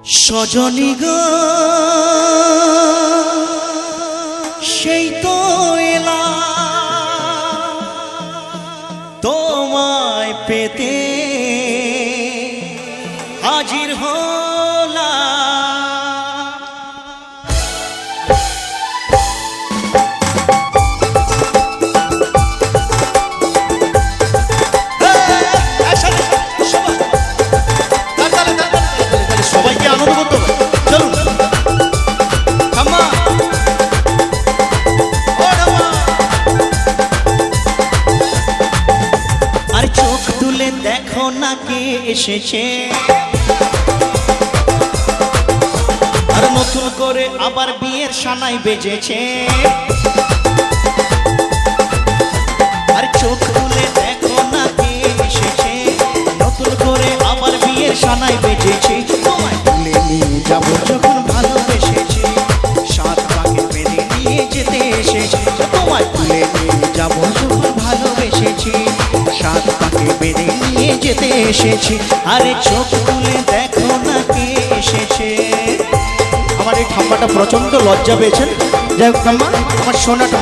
সজনী গো সেই তো এলা তোমায় পেতে হাজির হলা সবাইকে আনন্দ করতে হবে। চলুন ঠাম্মা, ও ঠাম্মা, আরে চোখ তুলে দেখো না কে এসেছে, আর নতুন করে আবার বিয়ের সানাই বেজেছে। আরে চোখ তুলে দেখো না কে এসেছে, নতুন করে আবার বিয়ের সানাই বেজেছে। তোমায় তুলে নিয়ে যাবো যখন ভালোবেসেছি, সাত পাকে বেঁধে নিয়ে যেতে এসেছি। তোমায় তুলে নিয়ে যাবো যখন ভালোবেসেছি, সাত পাকে বেঁধে নিয়ে যেতে এসেছি। আরে চোখ তুলে দেখো না কে এসেছে। আমার এই ঠাম্মাটা প্রচন্ড লজ্জা পেয়েছেন। যাই হোক ঠাম্মা, আমার সোনাটা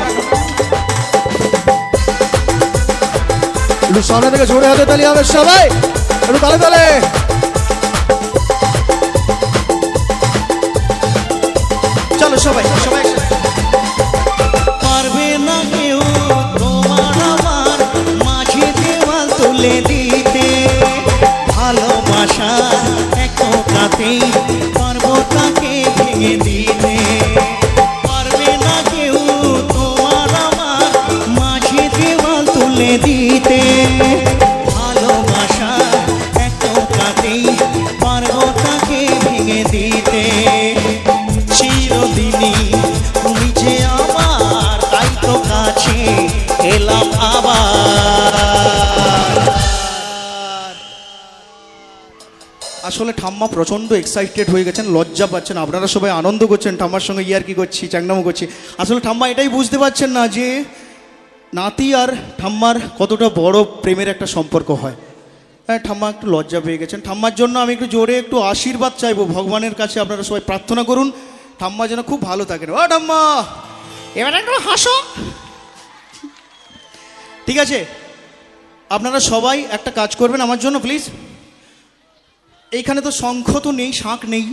একটু সামনে থেকে জোরে হাতে তালি হবে সবাই, একটু তালে তালে। চলো সবাই সবাই। পারবে না কেউ তোমার আমার মাঝে দেওয়াল তুলে দিতে, ভালোবাসা এক কাতেই পারবো তাকে ভেঙে দিতে। পারবে না কেউ তোমার আমার মাঝে দেওয়াল তুলে দিতে, ভালোবাসা এক কাতেই পারবো তাকে ভেঙে দিতে। চিরদিনই তুমি যে আমার, তাই তো কাছে এলাম আবার। আসলে ঠাম্মা প্রচন্ড এক্সাইটেড হয়ে গেছেন, লজ্জা পাচ্ছেন। আপনারা সবাই আনন্দ করছেন, ঠাম্মার সঙ্গে ইয়ার্কি করছি, চ্যাংনামো করছি। আসলে ঠাম্মা এটাই বুঝতে পারছেন না যে নাতি আর ঠাম্মার কতটা বড় প্রেমের একটা সম্পর্ক হয়। হ্যাঁ, ঠাম্মা একটু লজ্জা পেয়ে গেছেন। ঠাম্মার জন্য আমি একটু জোরে একটু আশীর্বাদ চাইবো ভগবানের কাছে। আপনারা সবাই প্রার্থনা করুন ঠাম্মা যেন খুব ভালো থাকেন। ও ঠাম্মা, এবার একটু হাসো। ঠিক আছে, আপনারা সবাই একটা কাজ করবেন আমার জন্য প্লিজ। এইখানে তো শঙ্খ তো নেই, শাঁখ নেই,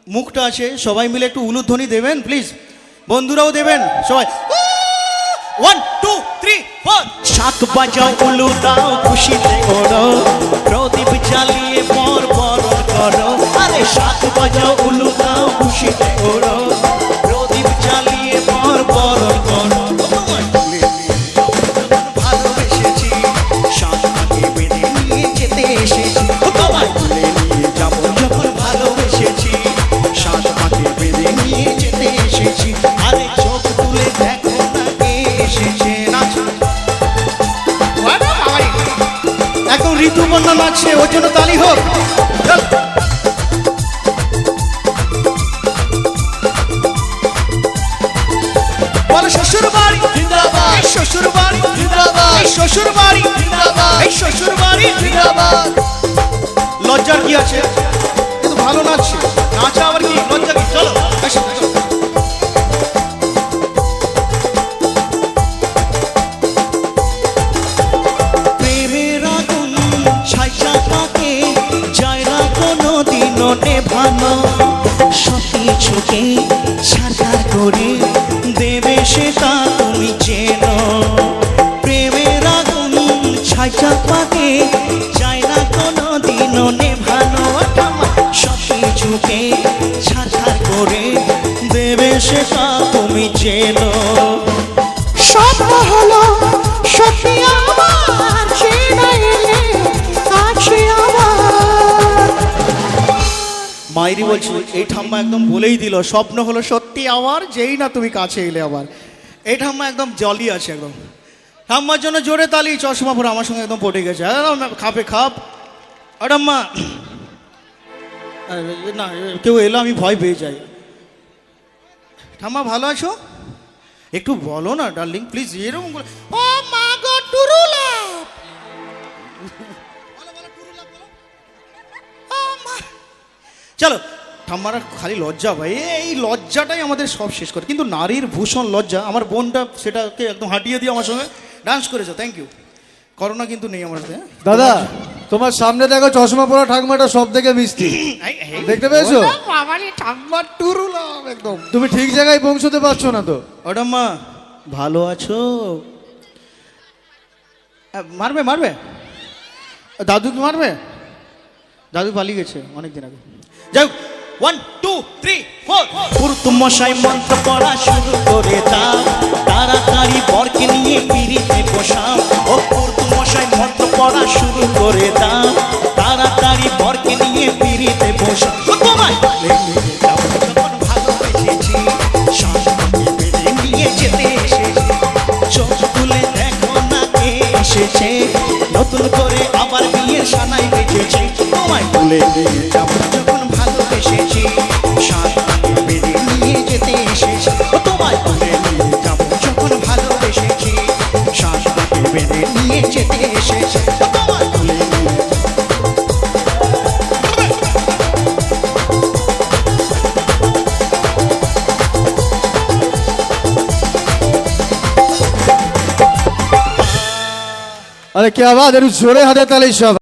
মুখটা আছে। সবাই মিলে একটু উলুধ্বনি দেবেন প্লিজ, বন্ধুরাও দেবেন সবাই। 1 2 3 4 শাঁখ বাজাও, উলু দাও, খুশিতে ওড়ো, প্রদীপ জ্বালিয়ে পর পর করো। আরে শাঁখ বাজাও, উলু দাও, খুশিতে ওড়ো, প্রদীপ জ্বালিয়ে পর পর করো। ভালোবেসেছি, শাঁখ পাকে বেঁধে নিয়ে যেতে এসেছি। তোমায় তুলে নিয়ে যাবো যখন ভালোবেসেছি, শাঁখ পাকে বেঁধে নিয়ে যেতে এসেছি। আরে চোখ তুলে দেখো না কে এসেছে। নাচ একদম ঋতুপর্ণা নাচছে, ওর জন্য তালি হোক। চল। বলো শ্বশুর বাড়ি জিন্দাবাদ, এই শ্বশুর বাড়ি জিন্দাবাদ, এই শ্বশুর বাড়ি জিন্দাবাদ, এই শ্বশুর বাড়ি জিন্দাবাদ। লজ্জার কি আছে, কিন্তু ভালো নাচছে। নাচা আবার কি লজ্জা কি? চলো আসো। প্রেমের আগুন ছাইচা থাকে, যায় না কোনো দিনও নেভানো। সব কিছুকে সাকার করে দেবে সেটা তুমি চেনো। প্রেমের আগুন ছাইচা থাকে, যায় না কোনো দিনও নেভানো। সব কিছুকে সাকার করে দেবে সেটা তুমি চেনো। স্বপ্ন হলো সত্যি আমার, চেনা এলে কাছে আমার। মাইরি বলছি, এই ঠাম্মা একদম বলেই দিল, স্বপ্ন হলো সত্যি আমার, যেই না তুমি কাছে এলে আবার। এই ঠাম্মা একদম জলি আছে একদম। ঠাম্মার জন্য জোরে তালি। চশমা পরে আমার সঙ্গে একদম পটে গেছে, খাপে খাপ। ঠাম্মা না, কেউ এলো আমি ভয় পেয়ে যাই। ঠাম্মা ভালো আছো? একটু বলো না ডার্লিং প্লিজ। এরকম ও মা গো টুরুলা, চলো ঠাম্মারা খালি লজ্জা ভাই, এই লজ্জাটাই আমাদের সব শেষ করে। কিন্তু নারীর ভূষণ লজ্জা, আমার বোনটা সেটাকে একদম হাঁটিয়ে দিয়ে আমার সঙ্গে ডান্স করেছে, থ্যাংক ইউ। করোনা কিন্তু নেই আমার সাথে, হ্যাঁ? দাদা তোমার সামনে দেখো চশমা পরা ঠাকুমাটা সব থেকে মিষ্টি, দেখতে পেয়েছো? বাবারে ঠাম্মা টুরুলাম একদম। তুমি ঠিক জায়গায় পৌঁছতে পারছো না তো। ও ঠাম্মা ভালো আছো? মারবে মারবে, দাদুকে মারবে? দাদু পালিয়ে গেছে অনেকদিন আগে। যাই হোক, 1 2 3 4 পুরুতুম মশাই মন্ত্র পড়া শুরু করে দাও, তাড়াতাড়ি বরকে নিয়ে পিড়িতে বসাও। ও পুরুতুম মশাই মন্ত্র পড়া শুরু করে দাও, তাড়াতাড়ি বরকে নিয়ে পিড়িতে বসাও। ও তোমায় বলে নিয়ে যাবো যখন ভালোবেসেছি, শান্তি বেঁধে নিয়ে যেতে এসেছি। চোখ তুলে দেখো না কে এসেছে, নতুন করে আবার বিয়ের সানাই বেজেছে। তোমায় বলে নিয়ে যাবো যখন ভালোবেসেছি, শান্তি বেঁধে নিয়ে যেতে এসেছি। ও তোমায় বলে নিয়ে যাবো যখন ভালোবেসেছি, শান্তি বেঁধে নিয়ে যেতে এসেছি। ও তোমায় বলে নিয়ে আরে কে আবার একটু জোরে হাতে তালি সব।